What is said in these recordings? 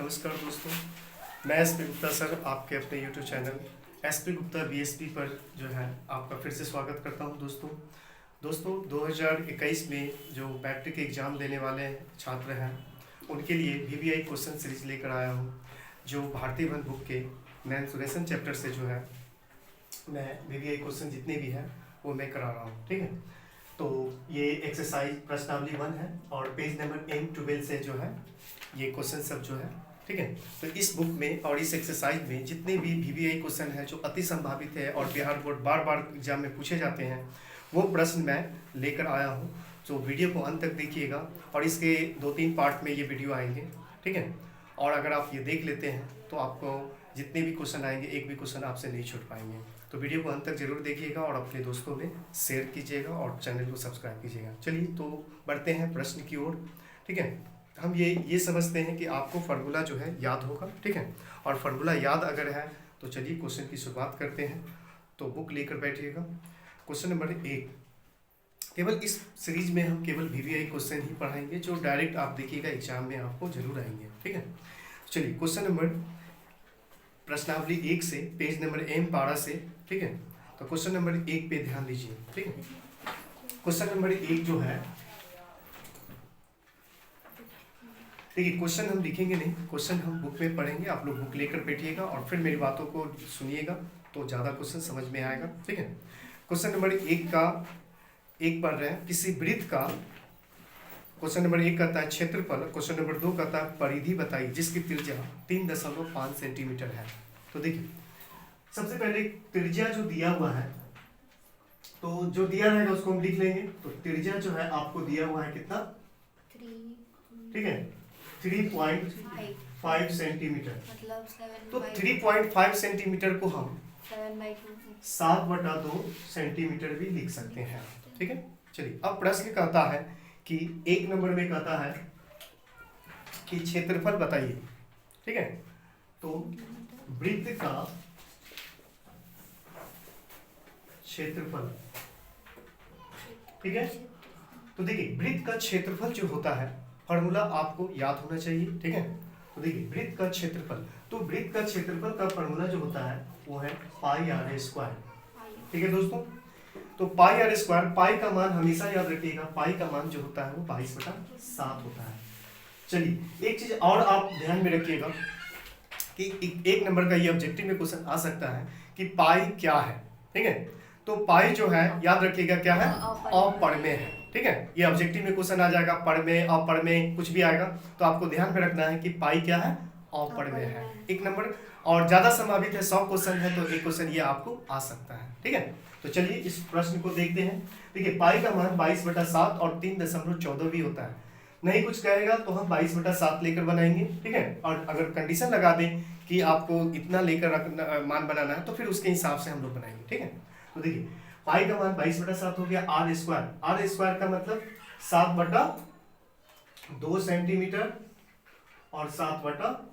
नमस्कार दोस्तों, मैं एसपी गुप्ता सर आपके अपने YouTube channel SP Gupta BSP पर जो है आपका फिर से स्वागत करता हूं। दोस्तों 2021 में जो मैट्रिक एग्ज़ाम देने वाले छात्र हैं उनके लिए वीवीआई क्वेश्चन सीरीज लेकर आया हूं, जो भारतीय वन बुक के मेंसुरेशन चैप्टर से जो है मैं वीवीआई क्वेश्चन जितने भी हैं वो मैं करा रहा हूँ। ठीक है, तो ये एक्सरसाइज प्रश्नावली 1 है और पेज नंबर M12 से जो है ये क्वेश्चन सब जो है, ठीक है। तो इस बुक में और इस एक्सरसाइज में जितने भी वीवीआई क्वेश्चन है जो अति संभावित है और बिहार बोर्ड बार बार एग्जाम में पूछे जाते हैं वो प्रश्न मैं लेकर आया हूँ। तो वीडियो को अंत तक देखिएगा और इसके 2-3 पार्ट में ये वीडियो आएंगे, ठीक है। और अगर आप ये देख लेते हैं तो आपको जितने भी क्वेश्चन आएंगे एक भी क्वेश्चन आपसे नहीं छूट पाएंगे। तो वीडियो को अंत तक जरूर देखिएगा और अपने दोस्तों में शेयर कीजिएगा और चैनल को सब्सक्राइब कीजिएगा। चलिए तो बढ़ते हैं प्रश्न की ओर, ठीक है। हम ये समझते हैं कि आपको फार्मूला जो है याद होगा, ठीक है। और फार्मूला याद अगर है तो चलिए क्वेश्चन की शुरुआत करते हैं। तो बुक लेकर बैठिएगा। क्वेश्चन नंबर 1, केवल इस सीरीज में हम केवल वीवीआई क्वेश्चन ही पढ़ाएंगे जो डायरेक्ट आप देखिएगा एग्जाम में आपको जरूर आएंगे, ठीक है। चलिए क्वेश्चन नंबर प्रश्नावली 1 से पेज नंबर M12 से, ठीक है। तो क्वेश्चन नंबर 1 पे ध्यान दीजिए, ठीक है। क्वेश्चन नंबर 1 जो है, देखिए क्वेश्चन हम लिखेंगे नहीं, क्वेश्चन हम बुक में पढ़ेंगे। आप लोग बुक लेकर बैठिएगा और फिर मेरी बातों को सुनिएगा तो ज़्यादा क्वेश्चन समझ में आएगा, ठीक है। क्वेश्चन नंबर 1 का एक पढ़ रहे हैं, किसी वृत्त का, क्वेश्चन नंबर 1 कहता है क्षेत्रफल, क्वेश्चन नंबर 2 कहता है परिधि बताइए जिसकी त्रिज्या 3.5 सेंटीमीटर है। तो देखिए सबसे पहले त्रिज्या जो दिया हुआ है, तो जो दिया रहेगा उसको हम लिख लेंगे। तो त्रिज्या जो है आपको दिया हुआ है कितना, 3, ठीक है, 3.5 सेंटीमीटर। मतलब तो 3.5 सेंटीमीटर को हम 7/2 7/2 सेंटीमीटर भी लिख सकते हैं, ठीक है। चलिए अब प्रश्न कहता है कि 1 नंबर में कहता है कि क्षेत्रफल बताइए, ठीक है। तो वृत्त का क्षेत्रफल, ठीक है। तो देखिए वृत्त का क्षेत्रफल जो होता है फॉर्मूला आपको याद होना चाहिए, ठीक है। तो देखिए वृत्त का क्षेत्रफल, तो वृत्त का क्षेत्रफल का फॉर्मूला जो होता है वो है πr², ठीक है दोस्तों। तो πr², पाई का मान हमेशा याद रखिएगा, पाई का मान जो होता है वो 22/7 होता है। चलिए एक चीज और आप ध्यान में रखिएगा कि 1 नंबर का ये ऑब्जेक्टिव में क्वेश्चन आ सकता है कि पाई क्या है, ठीक है। तो पाई जो है याद रखिएगा क्या है, अपरिमेय है, ठीक है। ये ऑब्जेक्टिव में क्वेश्चन आ जाएगा, परिमेय अपरिमेय कुछ भी आएगा तो आपको ध्यान में रखना है कि पाई क्या है, अपरिमेय है। 1 नंबर और ज्यादा संभावित है, 100 क्वेश्चन है तो एक क्वेश्चन ये आपको आ सकता है, ठीक है। तो चलिए इस प्रश्न को देखते हैं। देखिए पाई का मान 22/7 और 3.14 भी होता है। नहीं कुछ कहेगा तो हम 22/7 लेकर बनाएंगे, ठीक है। और अगर कंडीशन लगा दें कि आपको इतना लेकर मान बनाना है तो फिर उसके हिसाब से हम लोग बनाएंगे, ठीक है। तो देखिए पाई का मान 22/7 हो गया, r² का मतलब 7/2 सेंटीमीटर और 7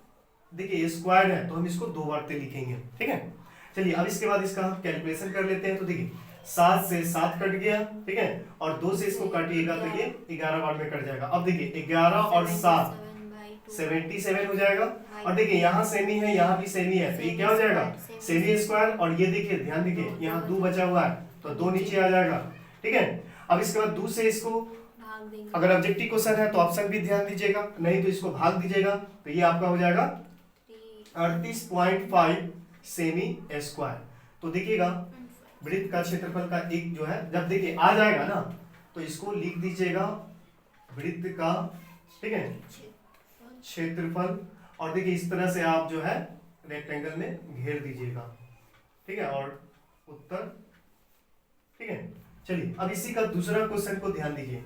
देखिए स्क्वायर है तो हम इसको 2 बार से लिखेंगे, ठीक है। चलिए अब इसके बाद इसका हम कैलकुलेशन कर लेते हैं। तो देखिए 7 से 7 कट गया, ठीक है, और 2 से इसको काटिएगा तो ये 11 बार में कट जाएगा। अब देखिए 11 और 7 77 हो जाएगा। और देखिए यहाँ सेमी है, यहाँ भी सेमी है, तो ये क्या हो जाएगा, सेमी स्क्वायर। और ये देखिए ध्यान देखिए यहाँ 2 बचा हुआ है तो 2 नीचे आ जाएगा, ठीक है। अब इसके बाद 2 से इसको, अगर ऑब्जेक्टिव क्वेश्चन है तो ऑप्शन भी ध्यान दीजिएगा, नहीं तो इसको भाग दीजिएगा तो ये आपका हो जाएगा 38.5 सेमी स्क्वायर। तो देखिएगा वृत्त का क्षेत्रफल का एक जो है, जब देखिए आ जाएगा ना तो इसको लिख दीजिएगा वृत्त का, ठीक है, क्षेत्रफल। और देखिए इस तरह से आप जो है रेक्टेंगल में घेर दीजिएगा, ठीक है, और उत्तर, ठीक है। चलिए अब इसी का दूसरा क्वेश्चन को ध्यान दीजिए।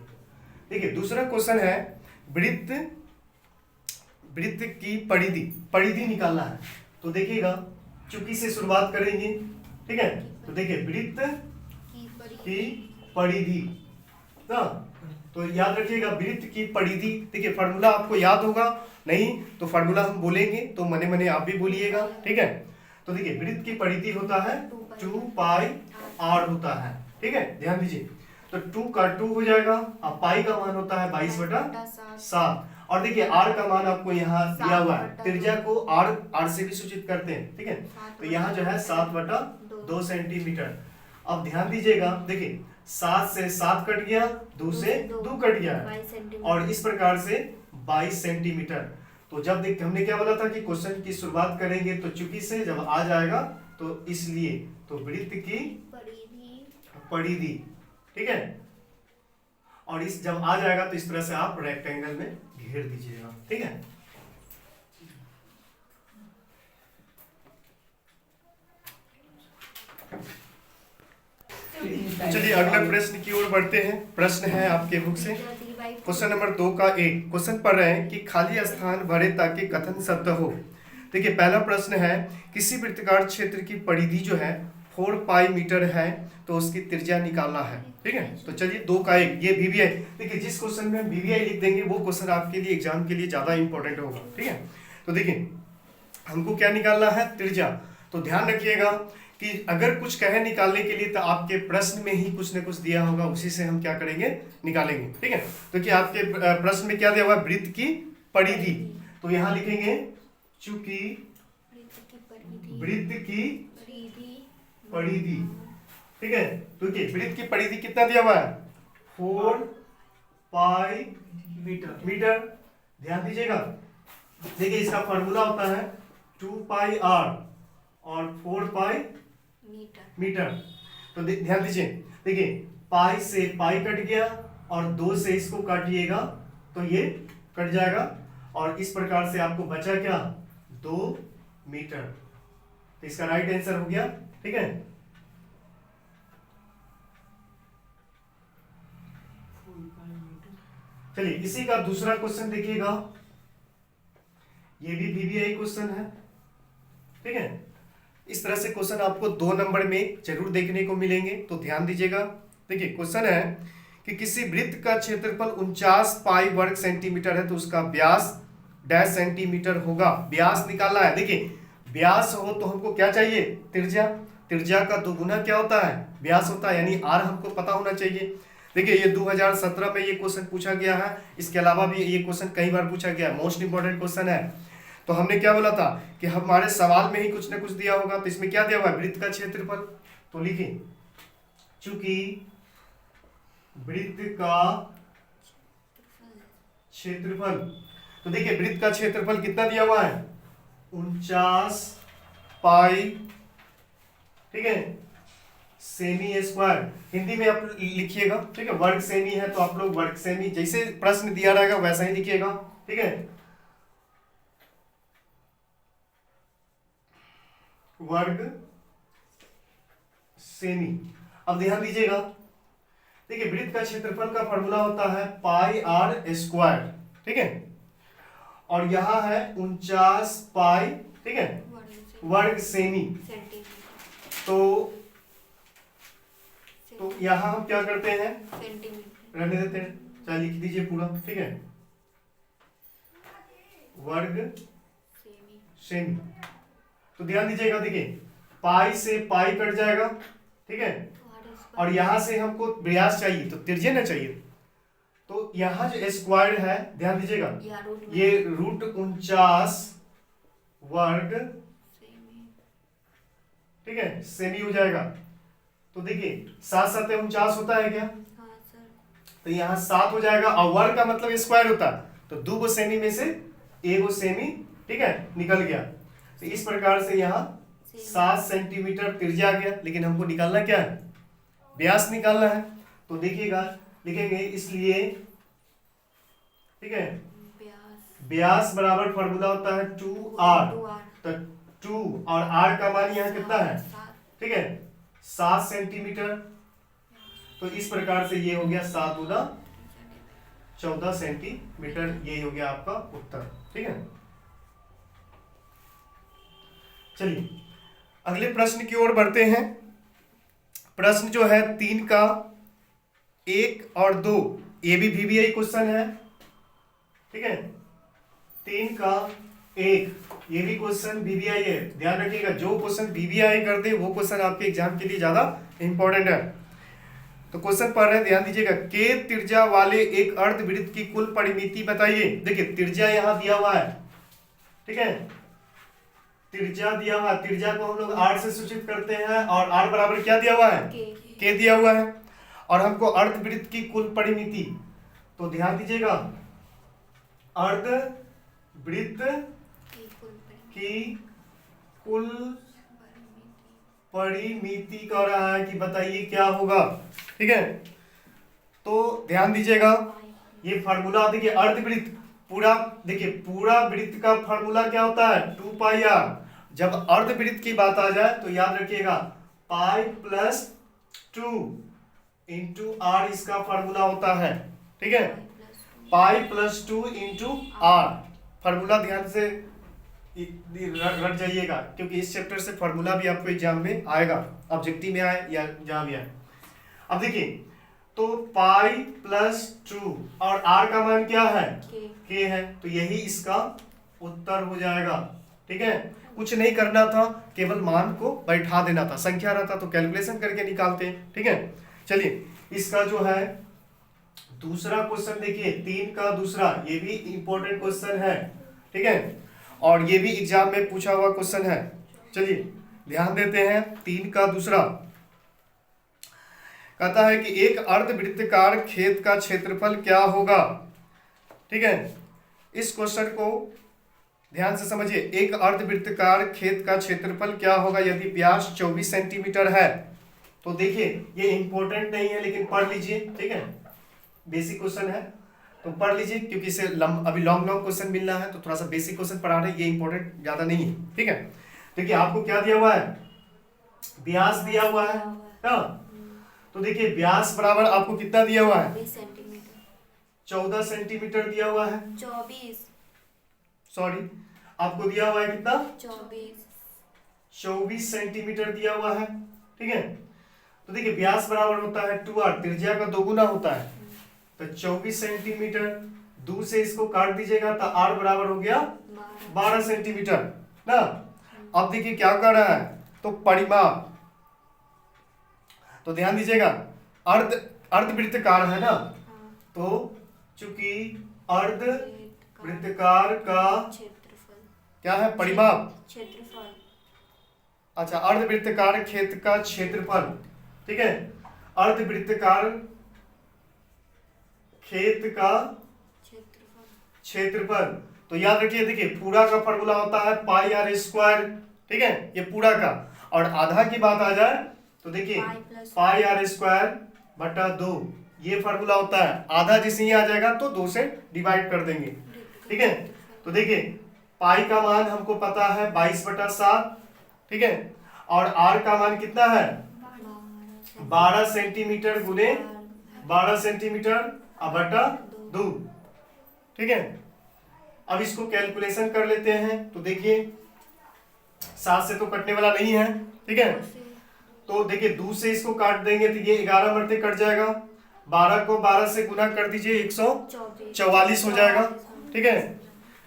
देखिए दूसरा क्वेश्चन है वृत्त की परिधि निकालना है। तो देखिएगा चुकी से शुरुआत करेंगे, ठीक है। तो देखिए वृत्त की परिधि ना, तो याद रखिएगा वृत्त की परिधि। देखिए फार्मूला आपको याद होगा, नहीं तो फार्मूला हम बोलेंगे तो मने मने आप भी बोलिएगा, ठीक है। तो देखिए वृत्त की परिधि होता है 2πr होता है, ठीक है, ध्यान दीजिए। तो 2 का 2 हो जाएगा, अब पाई का मान होता है 22/7 और देखिए आर का मान आपको यहाँ दिया हुआ है, 7/2 त्रिज्या को आर से भी सूचित करते हैं, ठीक है। तो यहाँ जो है 7/2 सेंटीमीटर। अब ध्यान दीजिएगा, देखिए 7 से 7 कट गया, 2 से 2 कट गया, 22 सेंटीमीटर। और इस प्रकार से 22 सेंटीमीटर। तो जब देख हमने क्या बोला था कि क्वेश्चन की शुरुआत करेंगे तो चूंकि से जब आ जाएगा तो इसलिए तो वृत्त की परिधि, ठीक है। और इस जब आ जाएगा तो इस तरह से आप रेक्टेंगल में घेर दीजिएगा, ठीक है। चलिए अगले प्रश्न की ओर बढ़ते हैं। प्रश्न है आपके बुक से क्वेश्चन नंबर 2 का 1। क्वेश्चन पढ़ रहे हैं कि खाली स्थान भरे ताकि कथन शब्द हो। देखिए पहला प्रश्न है, किसी वृत्ताकार क्षेत्र की परिधि जो है 4 पाई मीटर है तो उसकी त्रिज्या निकालना है, ठीक है। तो चलिए 2 का 1, ये वीवीआई। देखिए जिस क्वेश्चन में हम वीवीआई लिख देंगे वो क्वेश्चन आपके लिए एग्जाम के लिए ज्यादा इंपॉर्टेंट होगा, ठीक है। तो देखिए हमको क्या निकालना है, त्रिज्या। तो ध्यान रखिएगा कि अगर कुछ कहे निकालने के लिए तो आपके प्रश्न में ही कुछ न कुछ दिया होगा, उसी से हम क्या करेंगे, निकालेंगे, ठीक है। तो क्या आपके प्रश्न में क्या दिया हुआ है, वृत्त की परिधि। तो यहाँ लिखेंगे चूंकि वृत्त की परिधि, ठीक है। तो वृत्त की परिधि कितना दिया हुआ है, 4 पाई मीटर। ध्यान दीजिएगा, देखिए इसका फॉर्मूला होता है 2 पाई आर और 4 पाई मीटर। तो ध्यान दीजिए, देखिए पाई से पाई कट गया और 2 से इसको काटिएगा तो ये कट जाएगा, और इस प्रकार से आपको बचा क्या, 2 मीटर। तो इसका राइट आंसर हो गया, ठीक है। चलिए इसी का दूसरा क्वेश्चन देखिएगा, ये भी वीवीआई क्वेश्चन है, ठीक है। इस तरह से क्वेश्चन आपको 2 नंबर में जरूर देखने को मिलेंगे, तो ध्यान दीजिएगा। देखिए क्वेश्चन है कि किसी वृत्त का क्षेत्रफल 49 पाई वर्ग सेंटीमीटर है तो उसका व्यास डैश सेंटीमीटर होगा। व्यास निकालना है। देखिए व्यास हो तो हमको क्या चाहिए, त्रिज्या। त्रिज्या का 2 गुना क्या होता है, व्यास होता है, यानी आर हमको पता होना चाहिए। देखिए ये 2017 में ये क्वेश्चन पूछा गया है, इसके अलावा भी ये क्वेश्चन कई बार पूछा गया है, मोस्ट इंपॉर्टेंट क्वेश्चन है। तो हमने क्या बोला था कि हमारे सवाल में ही कुछ ना कुछ दिया होगा, तो इसमें क्या दिया हुआ है, वृत्त का क्षेत्रफल। तो लिखें चूंकि वृत्त का क्षेत्रफल, तो देखिए वृत्त का क्षेत्रफल कितना दिया हुआ है, 49 पाई, ठीक है, सेमी स्क्वायर। हिंदी में आप लिखिएगा, ठीक है, वर्ग सेमी है तो आप लोग वर्ग सेमी, जैसे प्रश्न दिया रहेगा वैसा ही लिखिएगा, ठीक है, वर्ग सेमी। अब ध्यान दीजिएगा, देखिए वृत्त का क्षेत्रफल का फॉर्मूला होता है पाई आर स्क्वायर, ठीक है, और यहां है 49 पाई, ठीक है, वर्ग सेमी। तो यहां हम क्या करते हैं, रहने देते हैं, चाहे लिख दीजिए पूरा, ठीक है, वर्ग सेमी। तो ध्यान दीजिएगा, देखिए पाई से पाई कट जाएगा, ठीक है, और यहां से हमको व्यास चाहिए तो त्रिज्या ना चाहिए, तो यहां जो स्क्वायर है, ध्यान दीजिएगा, ये √49 वर्ग, ठीक है, सेमी हो जाएगा। तो देखिए 7 7 49 होता है क्या, तो यहाँ 7 हो जाएगा, और वर्ग का मतलब स्क्वायर होता है, तो 2 सेमी में से 1 सेमी, ठीक है, निकल गया। तो इस प्रकार से यहाँ 7 सेंटीमीटर त्रिज्या आ गया, लेकिन हमको निकालना क्या है, व्यास निकालना है। तो देखिएगा, लिखेंगे इसलिए, ठीक है, व्यास बराबर फॉर्मूला होता है 2r। तो 2 और r का मान यहाँ कितना है, ठीक है, 7 सेंटीमीटर। तो इस प्रकार से ये हो गया 7 गुना 14 सेंटीमीटर, ये हो गया आपका उत्तर, ठीक है। चलिए अगले प्रश्न की ओर बढ़ते हैं। प्रश्न जो है 3 का 1 और 2, ये भी वीवीआई क्वेश्चन है, ठीक है, 3 का 1, ये भी क्वेश्चन वीवीआई है। ध्यान रखिएगा, जो क्वेश्चन वीवीआई कर दे वो क्वेश्चन आपके एग्जाम के लिए ज्यादा इंपॉर्टेंट है। तो क्वेश्चन पढ़ रहे हैं, ध्यान दीजिएगा। के त्रिज्या वाले एक अर्धवृत्त की कुल परिमिति बताइए। देखिए त्रिज्या यहाँ दिया हुआ है, ठीक है, त्रिज्या दिया हुआ है, त्रिज्या को हम लोग r से सूचित करते हैं और r बराबर क्या दिया हुआ है, k दिया हुआ है, और हमको अर्धवृत्त की कुल परिमिति, तो ध्यान दीजिएगा अर्धवृत्त की कुल परिमिति कह रहा है कि बताइए क्या होगा, ठीक है। तो ध्यान दीजिएगा, ये फार्मूला देखिए, अर्धवृत्त पूरा, देखिए पूरा वृत्त का फार्मूला क्या होता है, 2 पाई r। जब अर्धवृत्त की बात आ जाए तो याद रखिएगा पाई प्लस 2 इंटू आर इसका फार्मूला होता है, ठीक है, pi plus 2 into r. Formula ध्यान से रट जाइएगा, क्योंकि इस चैप्टर से फार्मूला भी आपको एग्जाम में आएगा, ऑब्जेक्टिव में आए या जहां भी आए। अब देखिए, तो पाई प्लस 2 और आर का मान क्या है, के है, तो यही इसका उत्तर हो जाएगा, ठीक है। कुछ नहीं करना था, केवल मान को बैठा देना था, संख्या रहता तो कैलकुलेशन करके निकालते हैं, ठीक है। चलिए इसका जो है दूसरा क्वेश्चन देखिए, 3 का दूसरा, ये भी इंपॉर्टेंट क्वेश्चन है, ठीक है, और ये भी एग्जाम में पूछा हुआ क्वेश्चन है। चलिए ध्यान देते हैं, 3 का दूसरा कहता है कि एक अर्धवृत्ताकार खेत का क्षेत्रफल क्या होगा, ठीक है। इस क्वेश्चन को ध्यान से समझिए, एक अर्धवृत्ताकार खेत का क्षेत्रफल क्या होगा यदि व्यास 24 सेंटीमीटर है। तो देखिए ये इंपॉर्टेंट नहीं है, लेकिन पढ़ लीजिए, ठीक है, बेसिक क्वेश्चन है तो पढ़ लीजिए, क्योंकि इसे अभी लॉन्ग क्वेश्चन मिलना है, तो थोड़ा सा बेसिक क्वेश्चन पढ़ा रहे हैं, ये इंपॉर्टेंट ज्यादा नहीं है, ठीक है। देखिए आपको क्या दिया हुआ है, व्यास दिया हुआ है ना, तो देखिए व्यास बराबर आपको कितना दिया हुआ है, 14 सेंटीमीटर दिया हुआ है, 24 सॉरी आपको दिया हुआ है कितना, 24 सेंटीमीटर दिया हुआ है, ठीक है। तो देखिए व्यास बराबर होता है 2r, त्रिज्या का दोगुना होता है, तो 24 सेंटीमीटर, 2 से इसको काट दीजिएगा तो r बराबर हो गया 12 सेंटीमीटर ना। अब देखिए क्या कर रहा है, तो परिमाप, तो ध्यान दीजिएगा अर्धवृत्ताकार है ना, तो चूंकि अर्धवृत्ताकार का क्षेत्रफल क्या है, परिमाप, क्षेत्रफल, अच्छा अर्धवृत्ताकार खेत का क्षेत्रफल, ठीक है, अर्धवृत्ताकार खेत का क्षेत्रफल, तो याद रखिए, देखिए पूरा का फॉर्मूला होता है पाई आर स्क्वायर, ठीक है, ये पूरा का, और आधा की बात आ जाए तो देखिए पाई आर स्क्वायर बटा 2, ये फार्मूला होता है। आधा जैसे ही आ जाएगा तो 2 से डिवाइड कर देंगे, ठीक है। तो देखिए पाई का मान हमको पता है 22/7, ठीक है, और आर का मान कितना है 12 सेंटीमीटर गुने 12 सेंटीमीटर बटा 2, ठीक है। अब इसको कैलकुलेशन कर लेते हैं, तो देखिए 7 से तो कटने वाला नहीं है, ठीक है, तो देखिए 2 से इसको काट देंगे तो ये 11 मरते कट जाएगा, 12 को 12 से गुना कर दीजिए 144 हो जाएगा, ठीक है।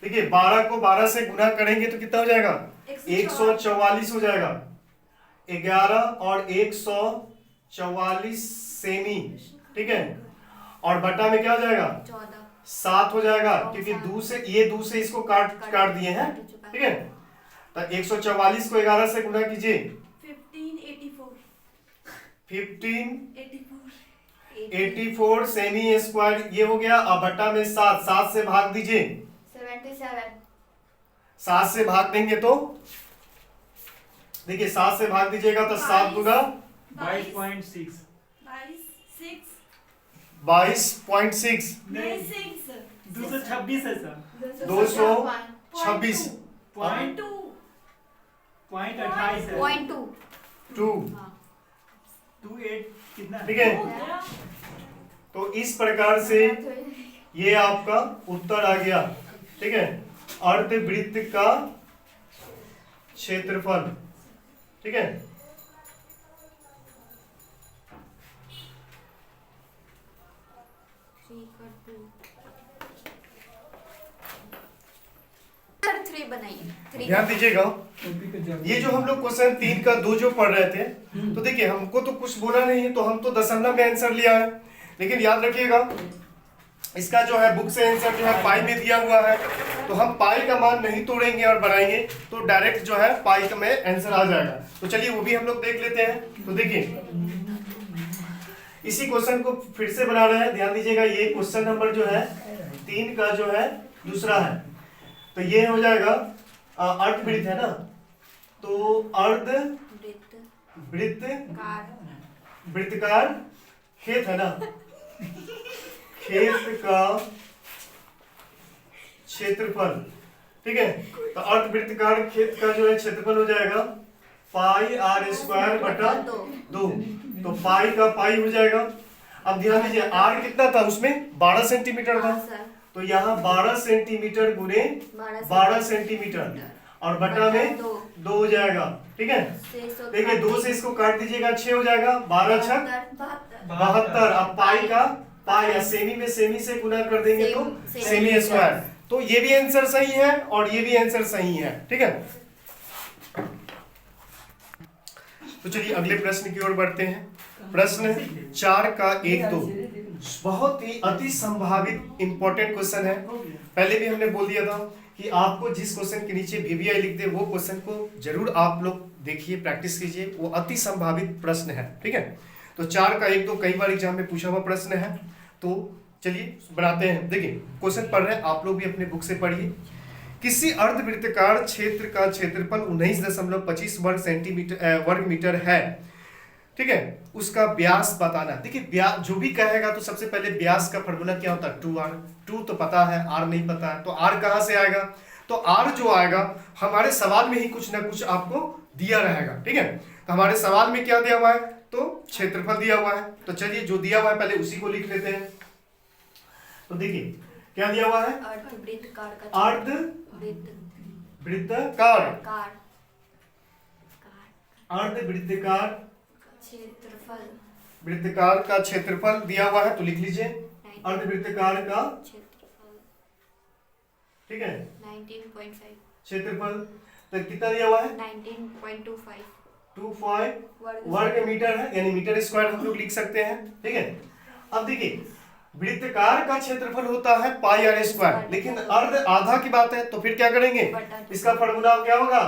देखिए 12 को 12 से गुना करेंगे तो कितना हो जाएगा, 144 हो जाएगा, 11 और 144 सेमी, ठीक है, और बटा में क्या हो जाएगा 7 हो जाएगा, क्योंकि 2 से इसको काट दिए हैं, ठीक है। तो 144 को 11 से गुना कीजिए 1584 सेमी स्क्वायर, ये हो गया। अब बटा में 7 से भाग दीजिए, 7 से भाग देंगे तो देखिए 7 से भाग दीजिएगा तो 7 गुना 22.6 22.6 226 है सर, 226 पॉइंट 28 है, 2, 28 कितना, ठीक है। तो इस प्रकार से ये आपका उत्तर आ गया, ठीक है, अर्धवृत्त का क्षेत्रफल, ठीक है। 3 बनाइए 3 ध्यान दीजिएगा, ये जो हम लोग क्वेश्चन 3 का 2 जो पढ़ रहे थे, तो देखिए हमको तो कुछ बोला नहीं है, तो हम तो दशमलव में आंसर लिया है। लेकिन याद रखिएगा, इसका जो है बुक से आंसर जो है पाई में दिया हुआ है, तो हम पाई का मान नहीं तोड़ेंगे और बनाएंगे, तो डायरेक्ट जो है पाई का में आंसर आ जाएगा। तो चलिए वो भी हम लोग देख लेते हैं। तो देखिए इसी क्वेश्चन को फिर से बना रहे हैं, ध्यान दीजिएगा। ये क्वेश्चन नंबर जो है 3 का जो है दूसरा है। तो ये हो जाएगा अर्धवृत्त है ना, तो वृत्तकार खेत है ना, खेत का क्षेत्रफल, ठीक है। तो अर्धवृत्तकार खेत का जो है क्षेत्रफल हो जाएगा पाई आर स्क्वायर बटा 2। तो पाई का पाई हो जाएगा। अब ध्यान दीजिए आर कितना था उसमें, 12 सेंटीमीटर था, तो यहाँ 12 सेंटीमीटर गुने 12 सेंटीमीटर और बटा में 2 हो जाएगा, ठीक है। देखिए 2 से इसको काट दीजिएगा, 6 हो जाएगा, 12 छक 72। अब पाई का पाई या सेमी में सेमी से गुना कर देंगे तो सेमी स्क्वायर। तो ये भी आंसर सही है और ये भी आंसर सही है, ठीक है। तो चलिए अगले प्रश्न की ओर बढ़ते हैं। प्रश्न 4 का 1-2 बहुत ही अति संभावित इंपॉर्टेंट क्वेश्चन है। पहले भी हमने बोल दिया था कि आपको जिस क्वेश्चन के नीचे VVI लिख दे वो क्वेश्चन को जरूर आप लोग देखिए, प्रैक्टिस कीजिए, वो अति संभावित प्रश्न है, ठीक है। तो 4 का 1-2 कई बार एग्जाम में पूछा हुआ प्रश्न है। तो चलिए बनाते हैं। देखिए क्वेश्चन पढ़ रहे हैं, आप लोग भी अपने बुक से पढ़िए। किसी अर्धवृत्ताकार क्षेत्र का क्षेत्रफल 19.25 वर्ग मीटर है, ठीक है। उसका व्यास बताना। देखिए व्यास जो भी कहेगा तो सबसे पहले व्यास का फॉर्मूला क्या होता है, 2r। 2 तो पता है, r नहीं पता है, तो r कहाँ से आएगा, तो r जो आएगा हमारे सवाल में ही कुछ ना कुछ आपको दिया रहेगा, ठीक है। तो हमारे सवाल में क्या दिया हुआ है, तो क्षेत्रफल दिया हुआ है। तो चलिए जो दिया हुआ है पहले उसी को लिख लेते हैं। तो देखिए क्या दिया हुआ है, अर्धवृत्ताकार वृत्ताकार का क्षेत्रफल दिया हुआ है, तो लिख लीजिए अर्धवृत्ताकार का क्षेत्रफल, ठीक है, 19.5 क्षेत्रफल। तो कितना दिया हुआ है, 19.25 वर्ग मीटर है, यानी मीटर स्क्वायर हम लोग लिख सकते हैं, ठीक है। अब देखिए वृत्ताकार का क्षेत्रफल होता है पाई आर स्क्वायर, लेकिन अर्ध आधा की बात है, तो फिर क्या करेंगे, इसका फॉर्मूला क्या होगा,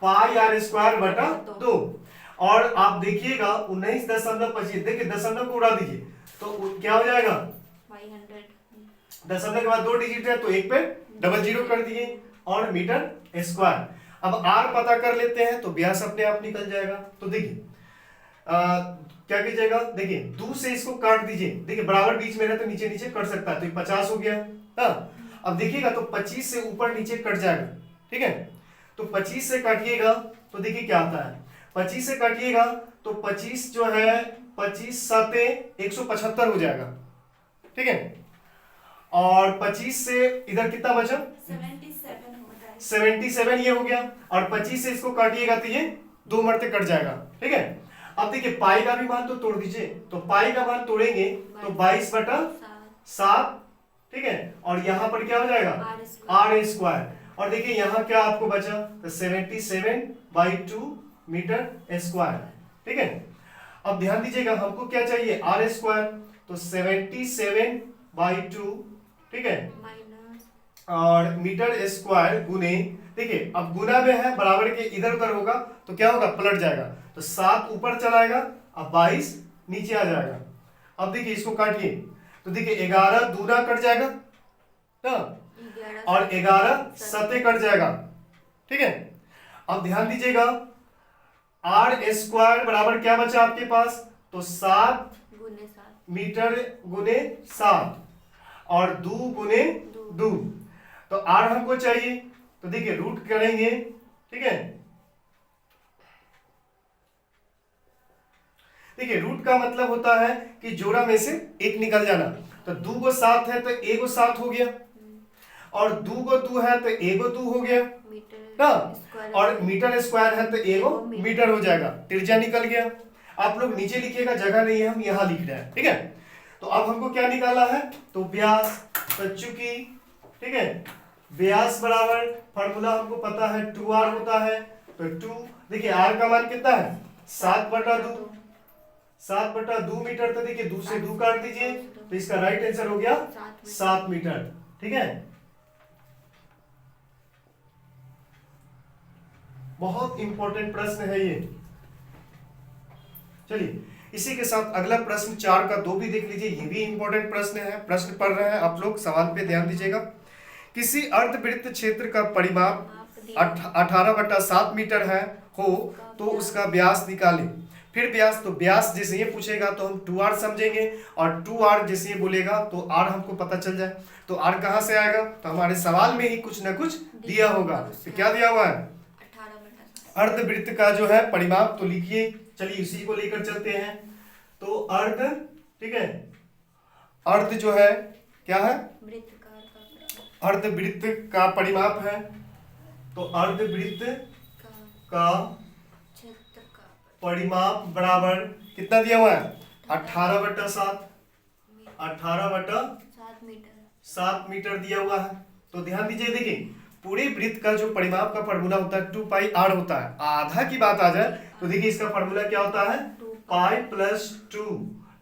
पाई आर स्क्वायर बटा 2। और आप देखिएगा 19.25, देखिए दशमलव को उड़ा दीजिए तो क्या हो जाएगा, 500। दशमलव के बाद 2 डिजिट है तो एक पे डबल जीरो कर दिए और मीटर स्क्वायर। अब आर पता कर लेते हैं तो व्यास अपने आप निकल जाएगा। तो देखिए क्या कीजिएगा, देखिए 2 से इसको काट दीजिए, देखिए बराबर बीच में रहे तो नीचे नीचे कट सकता है, तो 50 हो गया। हाँ अब देखिएगा तो 25 से ऊपर नीचे कट जाएगा, ठीक है। तो 25 से काटिएगा तो देखिए क्या आता है, 25 से काटिएगा तो 25 जो है 25 7 175 हो जाएगा, ठीक है। और 25 से इधर कितना बचा, 77 ये हो गया। और 25 से इसको काटिएगा तो ये 2 मरते कट जाएगा, ठीक है। अब देखिए पाई का भी मान तो तोड़ दीजिए, तो पाई का मान तोड़ेंगे तो 22/7, ठीक है। और यहाँ पर क्या हो जाएगा, आर स्क्वायर। और देखिए यहाँ क्या आपको बचा, तो 77/2 मीटर स्क्वायर, ठीक है। अब ध्यान दीजिएगा हमको क्या चाहिए, आर स्क्वायर, तो 77/2, ठीक है, और मीटर स्क्वायर गुने, देखिए अब गुना में है बराबर के इधर उधर होगा तो क्या होगा, पलट जाएगा, तो 7 ऊपर चलाएगा, अब 22 नीचे आ जाएगा। अब देखिए इसको काटिए तो देखिए 11 दूना कट जाएगा ना, और 11 7 कट जाएगा, ठीक है। अब ध्यान दीजिएगा आर स्क्वायर बराबर क्या बचा आपके पास, तो 7 मीटर गुने 7 और 2 गुने 2, तो आर हमको चाहिए, तो देखिए रूट करेंगे, ठीक है। देखिए रूट का मतलब होता है कि जोड़ा में से एक निकल जाना, तो 2 को 7 है तो 1 को 7 हो गया, और 2 को 2 है तो 1 को 2 हो गया ना, और मीटर स्क्वायर है तो 1 मीटर हो जाएगा, त्रिज्या निकल गया। आप लोग नीचे लिखिएगा, जगह नहीं है, हम यहां लिख रहे हैं, ठीक है। तो अब हमको क्या निकालना है, तो व्यास, तो चूंकि, ठीक है, व्यास बराबर फॉर्मूला हमको पता है 2r होता है, तो 2 देखिए r का मान कितना है 7/2, 7/2 मीटर। तो देखिए 2 से 2 काट दीजिए, तो इसका राइट आंसर हो गया 7 मीटर। ठीक है, बहुत इंपॉर्टेंट प्रश्न है ये। चलिए इसी के साथ अगला प्रश्न 4 का 2 भी देख लीजिए, ये भी इंपॉर्टेंट प्रश्न है। प्रश्न पढ़ रहे हैं आप लोग, सवाल पे ध्यान दीजिएगा। किसी अर्धवृत्त क्षेत्र का परिमाप 18/7 मीटर है हो तो उसका व्यास निकालें। फिर व्यास, तो व्यास जैसे ये पूछेगा तो हम 2r समझेंगे, और 2r जैसे ये बोलेगा तो r हमको पता चल जाए। तो r कहाँ से आएगा, तो हमारे सवाल में ही कुछ ना कुछ दिया होगा। तो क्या दिया हुआ है, अर्धवृत्त का जो है परिमाप, तो लिखिए। चलिए इसी को लेकर चलते हैं। तो अर्ध, ठीक है, अर्ध जो है क्या है, अर्धवृत्त का परिमाप है। तो अर्धवृत्त का परिमाप बराबर कितना दिया हुआ है 18/7, 18/7 मीटर दिया हुआ है। तो ध्यान दीजिए, देखिए पूरे वृत्त का जो परिमाप का फॉर्मूला होता है 2πr होता है। आधा की बात आ जाए तो देखिए इसका फॉर्मूला क्या होता है π+2,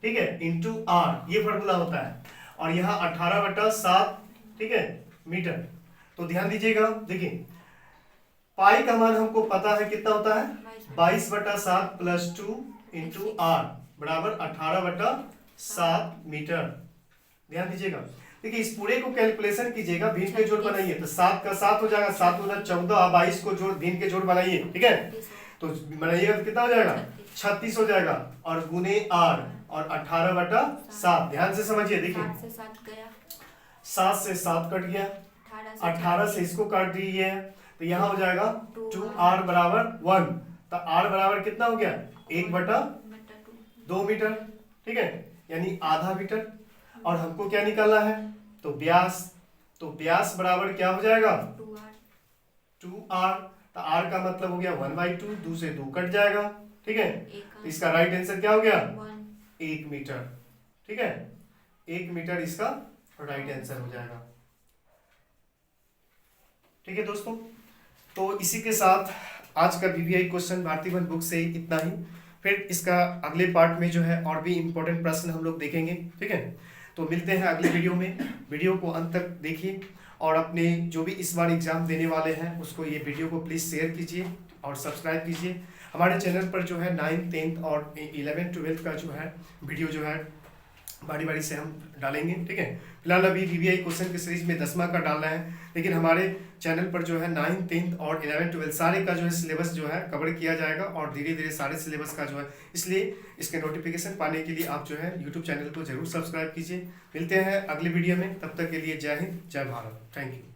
ठीक है, इंटू r, ये फॉर्मूला होता है। और यहाँ 18/7, ठीक है, मीटर। तो ध्यान दीजिएगा, देखिए पाई का मान हमको पता है कितना होता है 22/7 + 2 इंटू r बराबर 18/7 मीटर। ध्यान दीजिएगा, देखिए इस पूरे को कैलकुलेशन कीजिएगा, भिन्न के जोड़ बनाइए तो 7 का 7 हो जाएगा, 7 × 14, 22 को जोड़ भिन्न के जोड़ बनाइए, ठीक है, तो बनाइएगा तो कितना हो जाएगा 36 हो जाएगा, और गुने r और 18/7। ध्यान से समझिए, देखिए 7 से 7 कट गया, 18 से इसको काट दीजिए, तो यहाँ हो जाएगा 2r बराबर 1। तो r बराबर कितना हो गया 1/2 मीटर, ठीक है, यानी आधा मीटर। और हमको क्या निकालना है, तो व्यास, तो व्यास बराबर क्या हो जाएगा 2r। तो r का मतलब हो गया 1/2, 2 से 2 कट जाएगा, ठीक है, तो इसका राइट आंसर क्या हो गया 1 मीटर, ठीक है, 1 मीटर इसका राइट आंसर हो जाएगा। ठीक है दोस्तों, तो इसी के साथ आज का VVI question Bharati one book से इतना ही। फिर इसका अगले पार्ट में जो है और भी इम्पोर्टेंट प्रश्न हम लोग देखेंगे, ठीक है। तो मिलते हैं अगले वीडियो में, वीडियो को अंत तक देखिए, और अपने जो भी इस बार एग्जाम देने वाले हैं उसको ये वीडियो को प्लीज़ शेयर कीजिए और सब्सक्राइब कीजिए। हमारे चैनल पर जो है 9th, 10th और 11th, 12th का जो है वीडियो जो है बारी बारी से हम डालेंगे, ठीक है। फिलहाल अभी VVI क्वेश्चन की सीरीज में 10वां का डालना है, लेकिन हमारे चैनल पर जो है 9th, 10th और 11th, 12th सारे का जो है सिलेबस जो है कवर किया जाएगा, और धीरे धीरे सारे सिलेबस का जो है, इसलिए इसके नोटिफिकेशन पाने के लिए आप जो है YouTube चैनल को जरूर सब्सक्राइब कीजिए। मिलते हैं अगले वीडियो में, तब तक के लिए जय हिंद, जय भारत, थैंक यू।